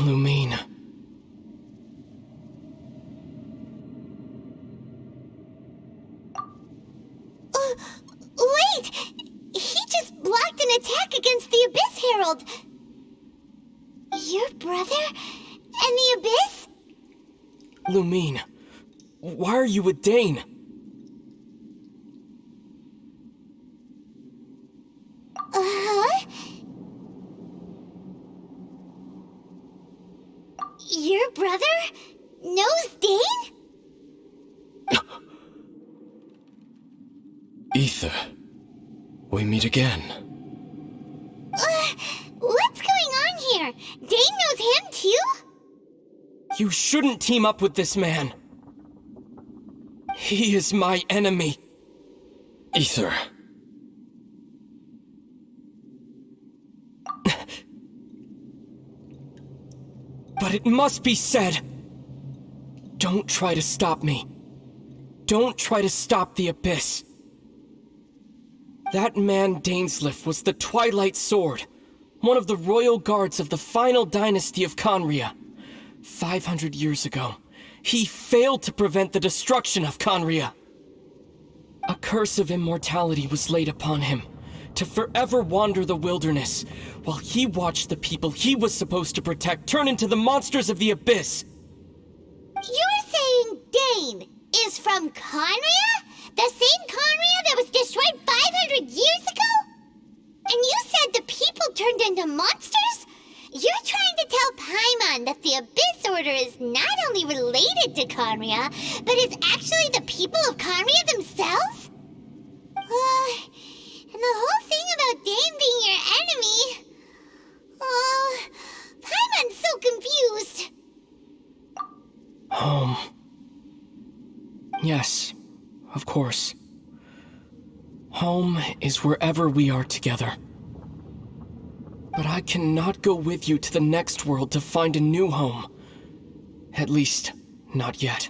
Lumine. Wait! He just blocked an attack against the Abyss Herald! Your brother? And the Abyss? Lumine, why are you with Dane? Uh-huh? Your brother knows Dane? Ether, we meet again. What's going on here? Dane knows him too? You shouldn't team up with this man. He is my enemy. Ether. But it must be said. Don't try to stop me. Don't try to stop the Abyss. That man Dainsleif was the Twilight Sword, one of the royal guards of the final dynasty of Conria. 500 years ago, he failed to prevent the destruction of Conria. A curse of immortality was laid upon him, to forever wander the wilderness, while he watched the people he was supposed to protect turn into the monsters of the Abyss. You're saying Dane is from Conria? The same Conria that was destroyed 500 years ago? And you said the people turned into monsters? You're trying to tell Paimon that the Abyss Order is not only related to Conria, but is actually the people of Conria themselves? And the whole thing about Dane being your enemy... Paimon's so confused. Yes, of course. Home is wherever we are together. But I cannot go with you to the next world to find a new home. At least, not yet.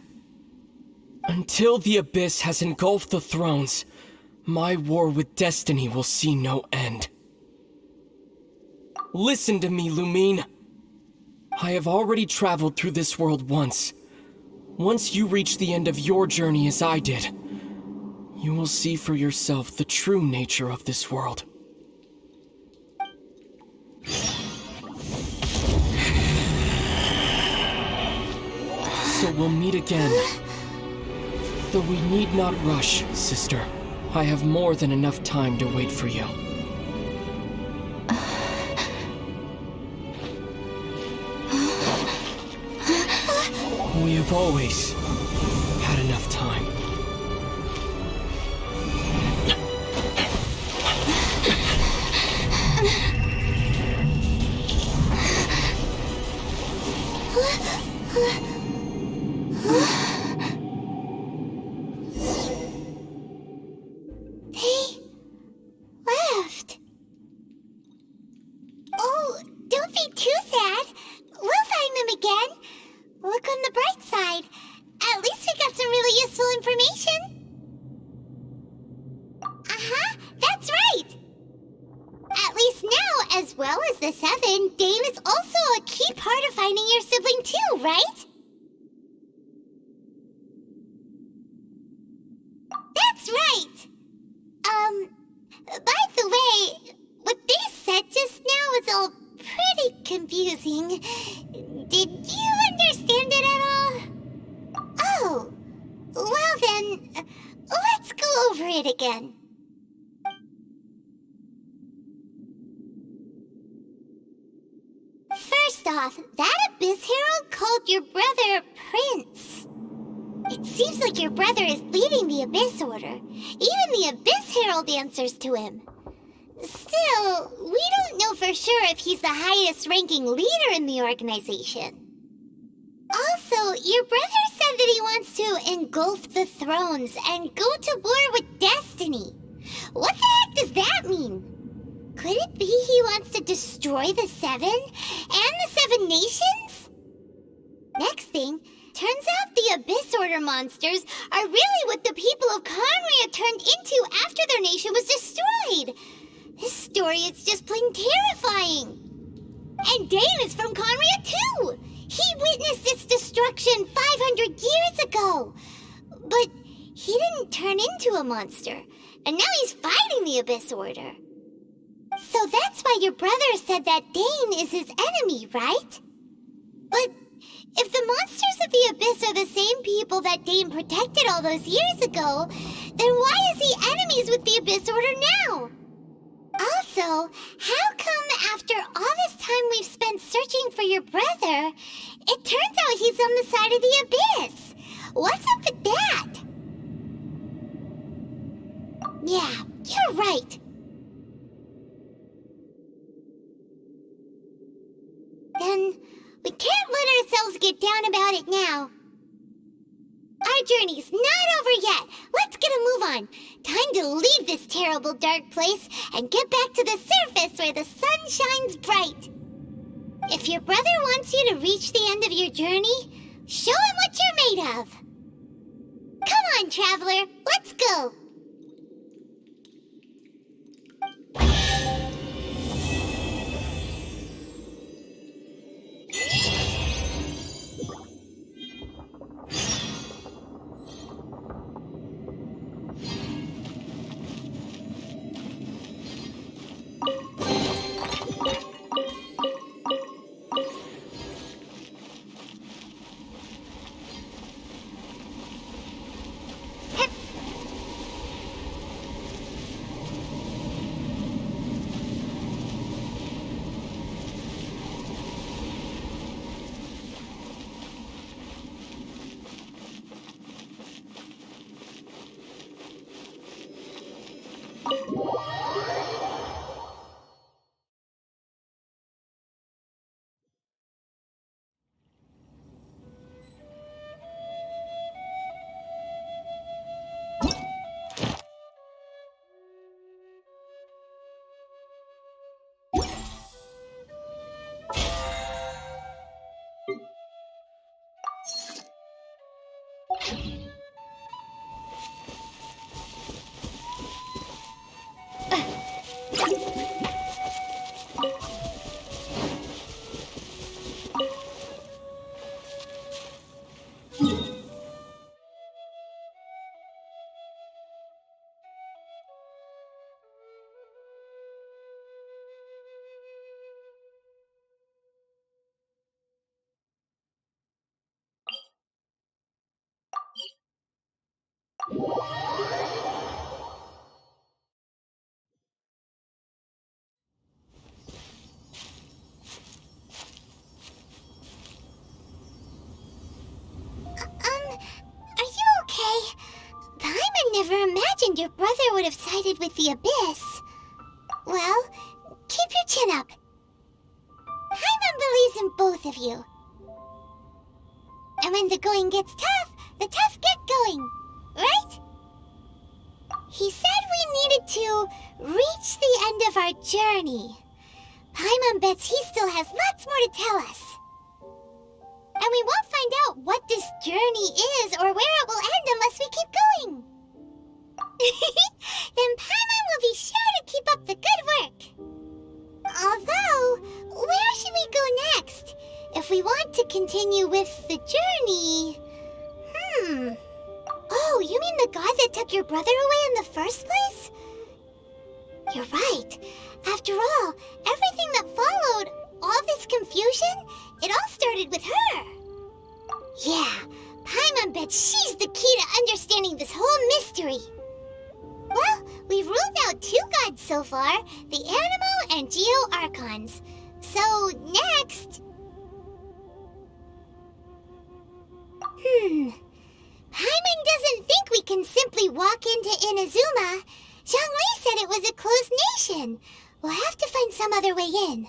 Until the Abyss has engulfed the thrones, my war with destiny will see no end. Listen to me, Lumine. I have already traveled through this world once. Once you reach the end of your journey as I did, you will see for yourself the true nature of this world. So we'll meet again. Though we need not rush, sister. I have more than enough time to wait for you. We have always had enough time. They left. Oh, don't be too sad. We'll find them again. Look on the bright side. At least we got some really useful information. Uh-huh, that's right. At least now, as well as the Seven, Dane is also a key part of finding your sibling too, right? That's right. By the way, what they said just now was all pretty confusing. Did you understand it at all? Oh, well then, let's go over it again. First off, that Abyss Herald called your brother Prince. It seems like your brother is leading the Abyss Order. Even the Abyss Herald answers to him. Still, we don't know for sure if he's the highest ranking leader in the organization. Also, your brother said that he wants to engulf the thrones and go to war with destiny. What the heck does that mean? Could it be he wants to destroy the Seven and the Seven Nations? Next thing, turns out the Abyss Order monsters are really what the people of Conria turned into after their nation was destroyed. This story is just plain terrifying. And Dane is from Conria too! He witnessed its destruction 500 years ago! But he didn't turn into a monster, and now he's fighting the Abyss Order. So that's why your brother said that Dane is his enemy, right? But if the monsters of the Abyss are the same people that Dane protected all those years ago, then why is he enemies with the Abyss Order now? Also, how come after all this time we've spent searching for your brother, it turns out he's on the side of the Abyss? What's up with that? Yeah, you're right. Then we can't let ourselves get down about it now. Our journey's not over yet. Let's get a move on. Time to leave this terrible dark place and get back to the surface where the sun shines bright. If your brother wants you to reach the end of your journey, show him what you're made of. Come on, traveler. Let's go. Are you okay? Paimon never imagined your brother would have sided with the Abyss. Well, keep your chin up. Paimon believes in both of you. And when the going gets tough, the tough get going, right? He said we needed to reach the end of our journey. Paimon bets he still has lots more to tell us. And we won't find out what this journey is or where it will end unless we keep going. Then Paimon will be sure to keep up the good work. Although, where should we go next? If we want to continue with the journey... Oh, you mean the god that took your brother away in the first place? You're right. After all, everything that followed, all this confusion, it all started with her. Yeah, Paimon bets she's the key to understanding this whole mystery. Well, we've ruled out 2 gods so far, the Animo and Geo Archons. So, next... Paimon doesn't think we can simply walk into Inazuma. Zhongli said it was a closed nation. We'll have to find some other way in.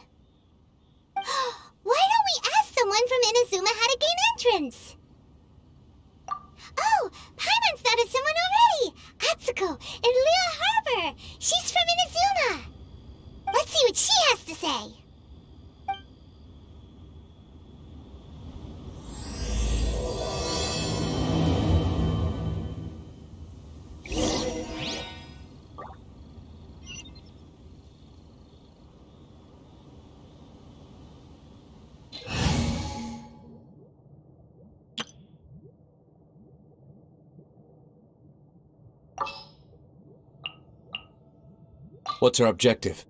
Why don't we ask someone from Inazuma how to gain entrance? Oh, Paimon's thought of someone already! Atsuko, in Liyue Harbor! She's from Inazuma! Let's see what she has to say. What's our objective?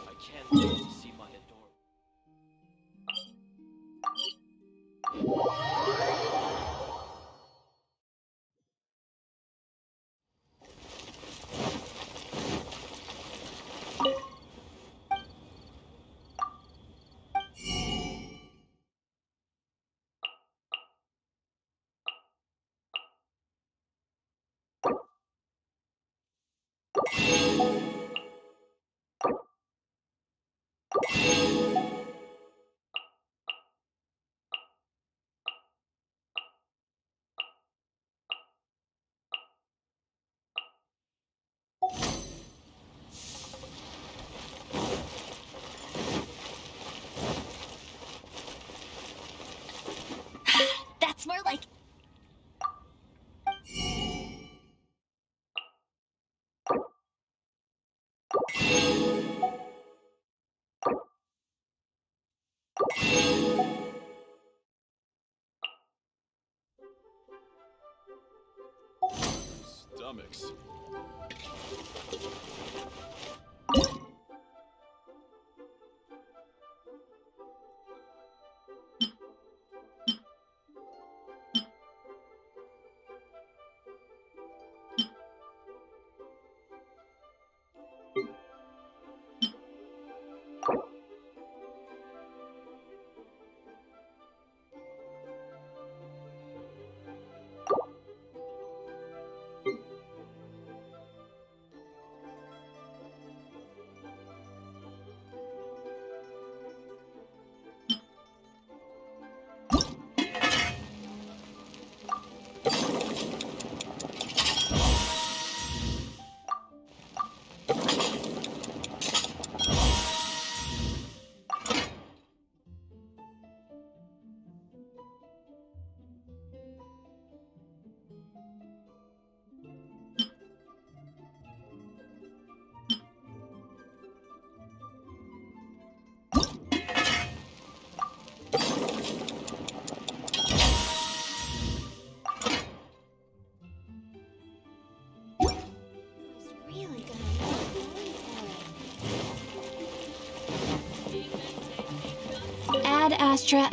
I can't wait to see my adorable. That's more like... Stomachs. Really gonna be going for it. Add Astra...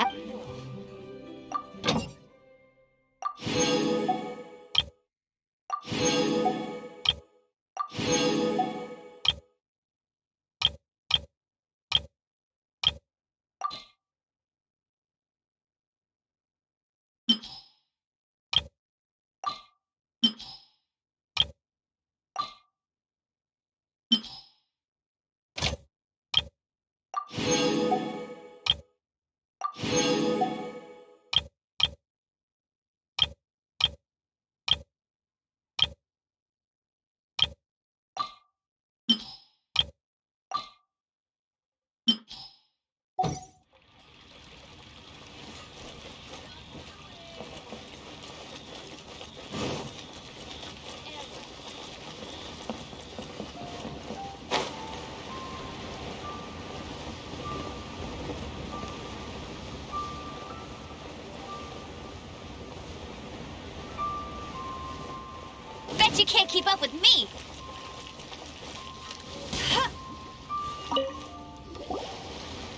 Bet you can't keep up with me!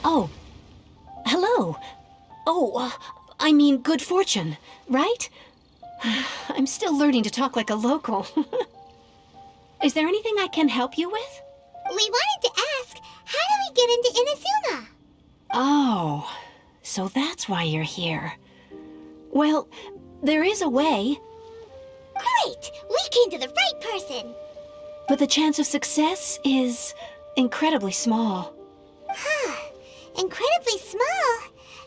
Oh. Hello. Oh, I mean good fortune, right? I'm still learning to talk like a local. Is there anything I can help you with? We wanted to ask, how do we get into Inazuma? Oh, so that's why you're here. Well, there is a way, Great! We came to the right person! but the chance of success is incredibly small. Huh. Incredibly small?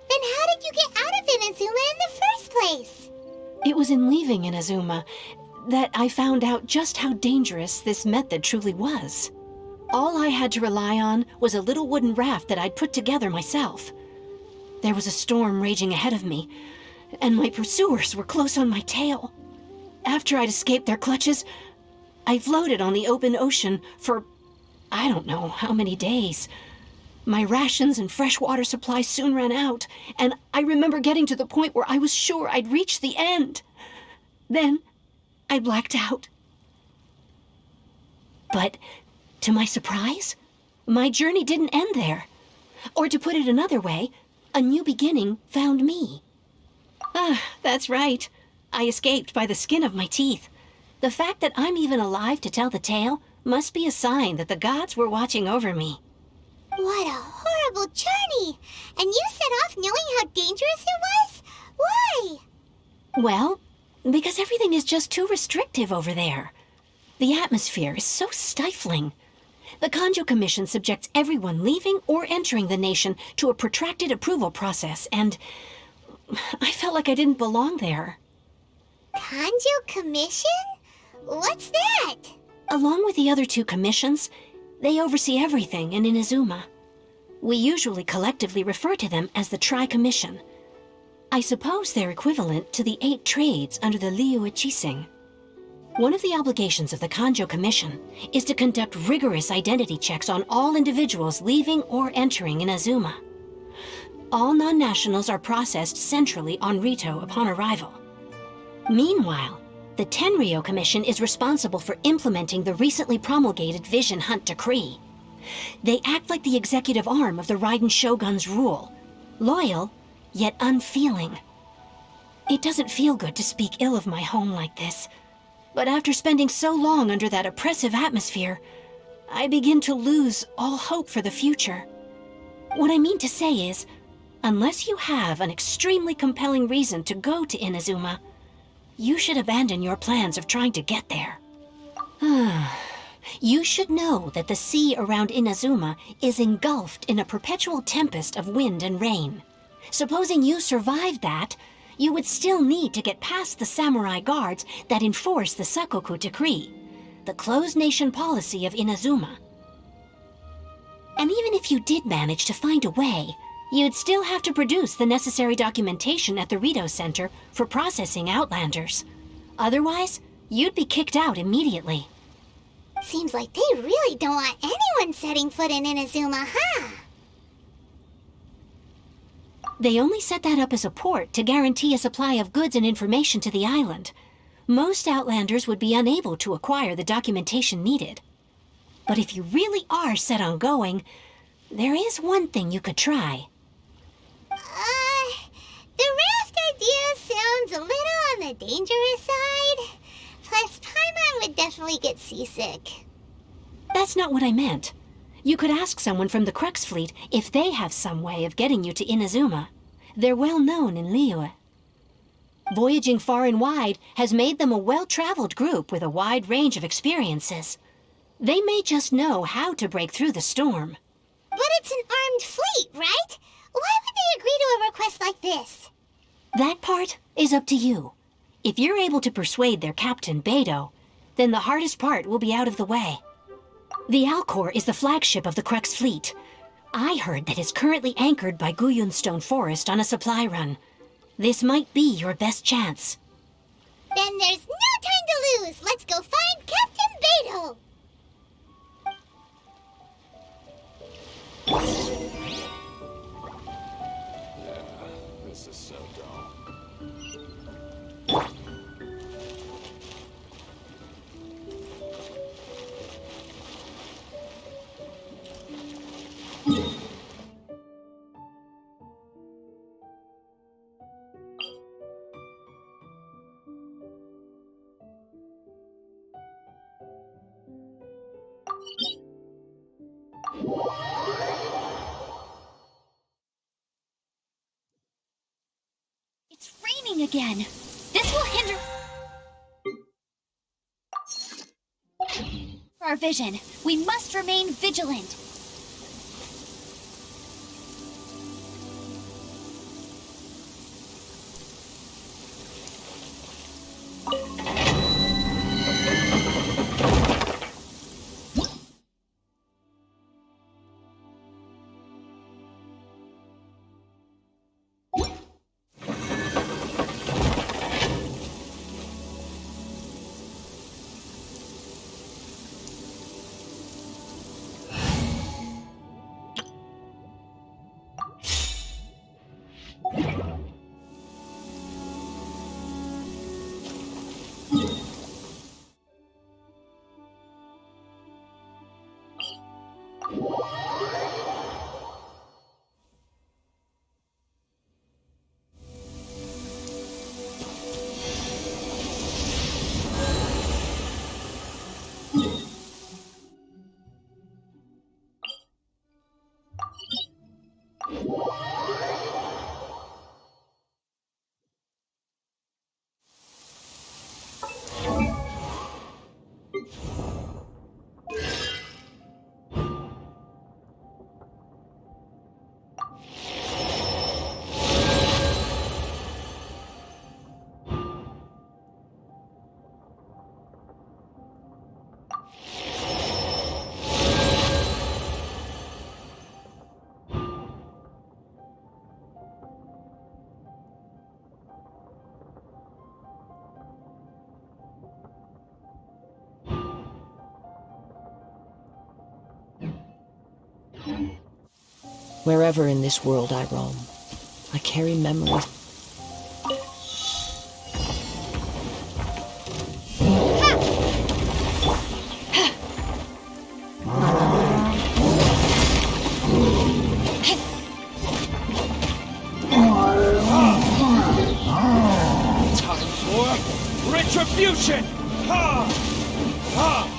Then how did you get out of Inazuma in the first place? It was in leaving Inazuma that I found out just how dangerous this method truly was. All I had to rely on was a little wooden raft that I'd put together myself. There was a storm raging ahead of me, and my pursuers were close on my tail. After I'd escaped their clutches, I floated on the open ocean for I don't know how many days. My rations and freshwater supply soon ran out, and I remember getting to the point where I was sure I'd reached the end. Then, I blacked out. But, to my surprise, my journey didn't end there. Or to put it another way, a new beginning found me. That's right. I escaped by the skin of my teeth. The fact that I'm even alive to tell the tale must be a sign that the gods were watching over me. What a horrible journey! And you set off knowing how dangerous it was? Why? Well, because everything is just too restrictive over there. The atmosphere is so stifling. The Kanjo Commission subjects everyone leaving or entering the nation to a protracted approval process, and I felt like I didn't belong there. Kanjo Commission? What's that? Along with the other two commissions, they oversee everything in Inazuma. We usually collectively refer to them as the Tri-Commission. I suppose they're equivalent to the 8 trades under the Liyue Chising. One of the obligations of the Kanjo Commission is to conduct rigorous identity checks on all individuals leaving or entering Inazuma. All non-nationals are processed centrally on Rito upon arrival. Meanwhile, the Tenryo Commission is responsible for implementing the recently promulgated Vision Hunt Decree. They act like the executive arm of the Raiden Shogun's rule, loyal, yet unfeeling. It doesn't feel good to speak ill of my home like this, but after spending so long under that oppressive atmosphere, I begin to lose all hope for the future. What I mean to say is, unless you have an extremely compelling reason to go to Inazuma, you should abandon your plans of trying to get there. You should know that the sea around Inazuma is engulfed in a perpetual tempest of wind and rain. Supposing you survived that, you would still need to get past the samurai guards that enforce the Sakoku Decree, the closed nation policy of Inazuma. And even if you did manage to find a way, you'd still have to produce the necessary documentation at the Rito Center for processing Outlanders. Otherwise, you'd be kicked out immediately. Seems like they really don't want anyone setting foot in Inazuma, huh? They only set that up as a port to guarantee a supply of goods and information to the island. Most Outlanders would be unable to acquire the documentation needed. But if you really are set on going, there is one thing you could try. The raft idea sounds a little on the dangerous side. Plus, Paimon would definitely get seasick. That's not what I meant. You could ask someone from the Crux Fleet if they have some way of getting you to Inazuma. They're well known in Liyue. Voyaging far and wide has made them a well-traveled group with a wide range of experiences. They may just know how to break through the storm. But it's an armed fleet, right? Why would they agree to a request like this? That part is up to you. If you're able to persuade their captain, Beidou, then the hardest part will be out of the way. The Alcor is the flagship of the Crux Fleet. I heard that it's currently anchored by Guyunstone Forest on a supply run. This might be your best chance. Then there's no time to lose. Let's go find Captain Beidou. This is so dull. again. This will hinder our vision. We must remain vigilant. Wherever in this world I roam, I carry memories. Time for retribution! Ha! Ha!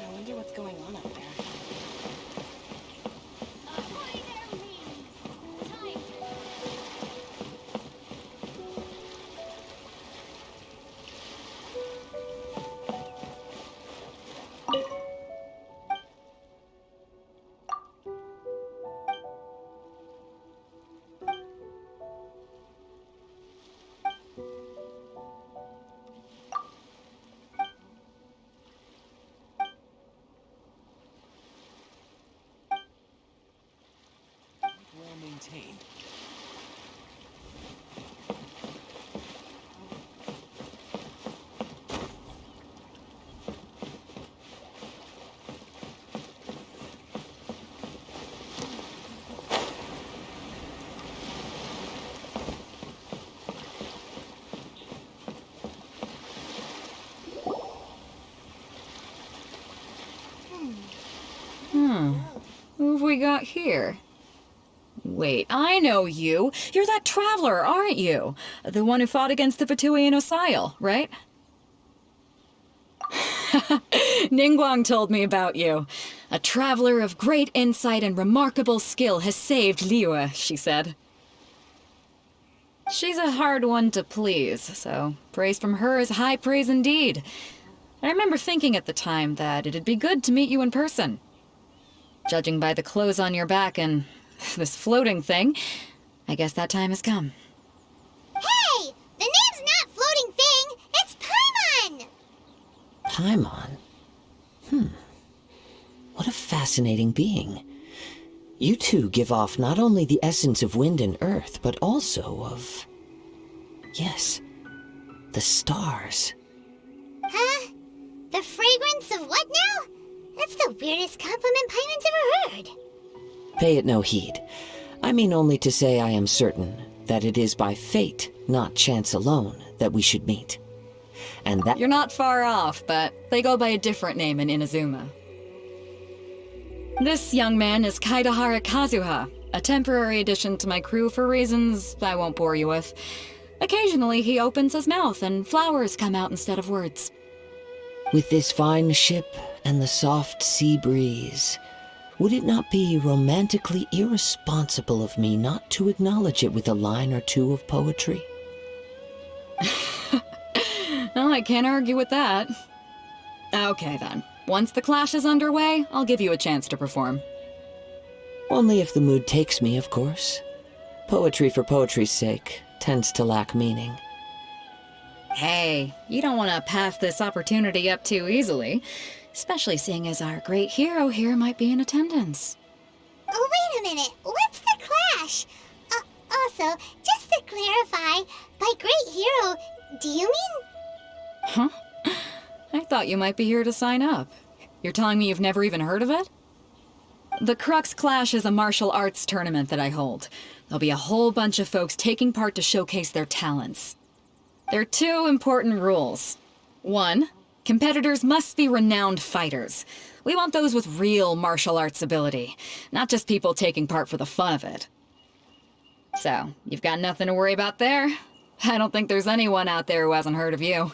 I wonder what's going on up there. Well maintained. Who have we got here? Wait, I know you. You're that traveler, aren't you? The one who fought against the Fatuian Osile, right? Ningguang told me about you. A traveler of great insight and remarkable skill has saved Liyue, she said. She's a hard one to please, so praise from her is high praise indeed. I remember thinking at the time that it'd be good to meet you in person. Judging by the clothes on your back and this floating thing, I guess that time has come. Hey! The name's not Floating Thing, it's Paimon! Paimon? What a fascinating being. You two give off not only the essence of wind and earth, but also of... yes, the stars. Huh? The fragrance of what now? That's the weirdest compliment Paimon's ever heard. Pay it no heed. I mean only to say I am certain that it is by fate, not chance alone, that we should meet. And that— You're not far off, but they go by a different name in Inazuma. This young man is Kaidahara Kazuha, a temporary addition to my crew for reasons I won't bore you with. Occasionally he opens his mouth and flowers come out instead of words. with this fine ship and the soft sea breeze, would it not be romantically irresponsible of me not to acknowledge it with a line or two of poetry? Well, I can't argue with that. Okay then. Once the clash is underway, I'll give you a chance to perform. Only if the mood takes me, of course. Poetry for poetry's sake tends to lack meaning. Hey, you don't want to pass this opportunity up too easily, especially seeing as our great hero here might be in attendance. Oh, wait a minute. What's the clash? Also, just to clarify, by great hero, do you mean... Huh? I thought you might be here to sign up. You're telling me you've never even heard of it? The Crux Clash is a martial arts tournament that I hold. There'll be a whole bunch of folks taking part to showcase their talents. There are two important rules. One, competitors must be renowned fighters. We want those with real martial arts ability, not just people taking part for the fun of it. So, you've got nothing to worry about there. I don't think there's anyone out there who hasn't heard of you.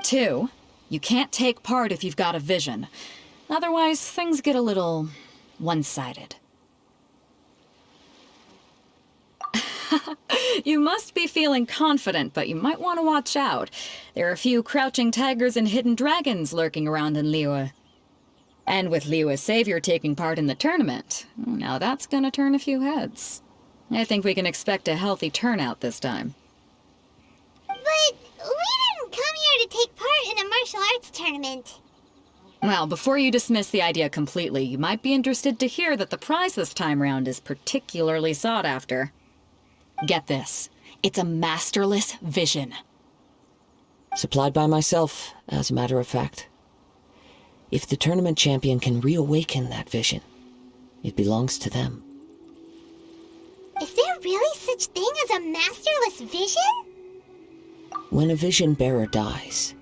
Two, you can't take part if you've got a vision. Otherwise, things get a little one-sided. You must be feeling confident, but you might want to watch out. There are a few crouching tigers and hidden dragons lurking around in Liyue. And with Liyue's savior taking part in the tournament, now that's gonna turn a few heads. I think we can expect a healthy turnout this time. But we didn't come here to take part in a martial arts tournament. Well, before you dismiss the idea completely, you might be interested to hear that the prize this time round is particularly sought after. Get this. It's a masterless vision. Supplied by myself, as a matter of fact. If the tournament champion can reawaken that vision, it belongs to them. Is there really such thing as a masterless vision? When a vision bearer dies,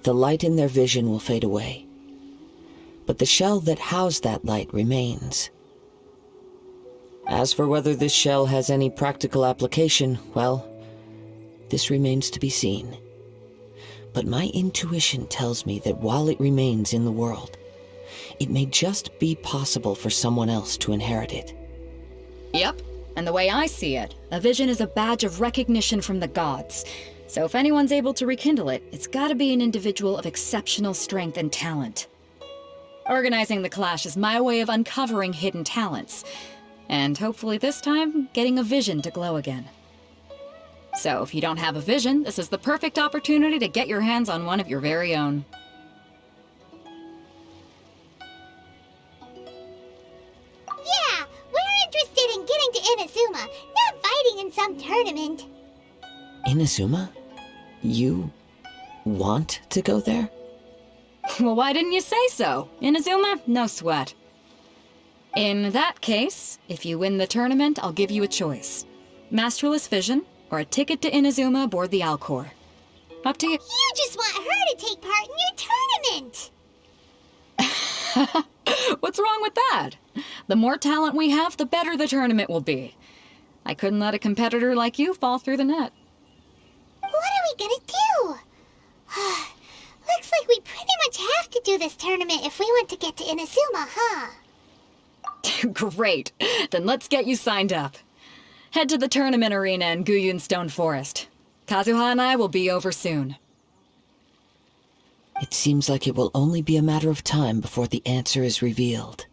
the light in their vision will fade away. But the shell that housed that light remains. As for whether this shell has any practical application, well, this remains to be seen. But my intuition tells me that while it remains in the world, it may just be possible for someone else to inherit it. Yep, and the way I see it, a vision is a badge of recognition from the gods. So if anyone's able to rekindle it, it's gotta be an individual of exceptional strength and talent. Organizing the clash is my way of uncovering hidden talents. And hopefully this time, getting a vision to glow again. So if you don't have a vision, this is the perfect opportunity to get your hands on one of your very own. Yeah, we're interested in getting to Inazuma, not fighting in some tournament. Inazuma? You want to go there? Well, why didn't you say so? Inazuma? No sweat. In that case, if you win the tournament, I'll give you a choice. Masterless Vision, or a ticket to Inazuma aboard the Alcor. Up to you. You just want her to take part in your tournament! What's wrong with that? The more talent we have, the better the tournament will be. I couldn't let a competitor like you fall through the net. What are we gonna do? Looks like we pretty much have to do this tournament if we want to get to Inazuma, huh? Great. Then let's get you signed up. Head to the tournament arena in Guyun Stone Forest. Kazuha and I will be over soon. It seems like it will only be a matter of time before the answer is revealed.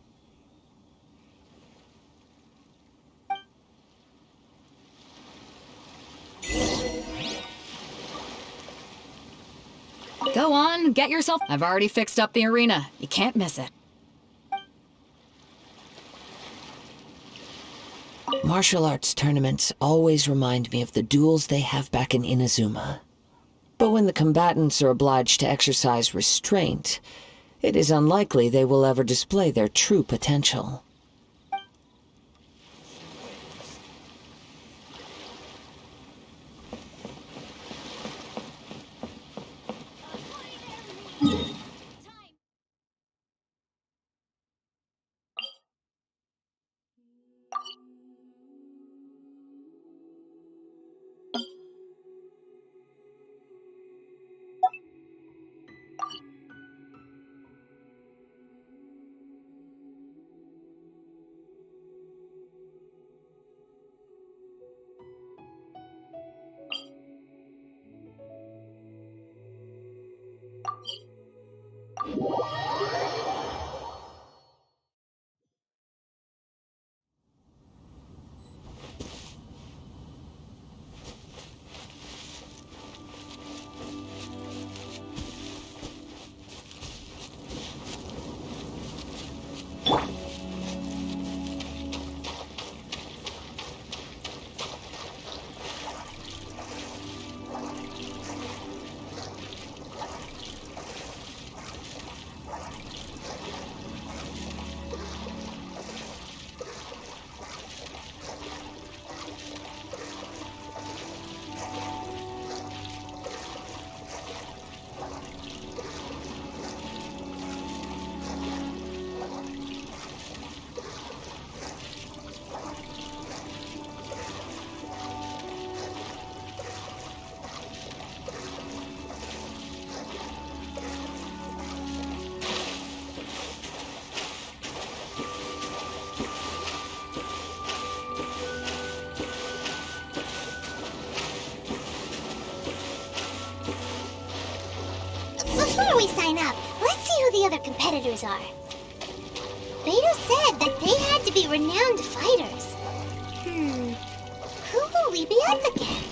Go on, get yourself... I've already fixed up the arena. You can't miss it. Martial arts tournaments always remind me of the duels they have back in Inazuma. But when the combatants are obliged to exercise restraint, it is unlikely they will ever display their true potential. Before we sign up, let's see who the other competitors are. Beto said that they had to be renowned fighters. to be up again.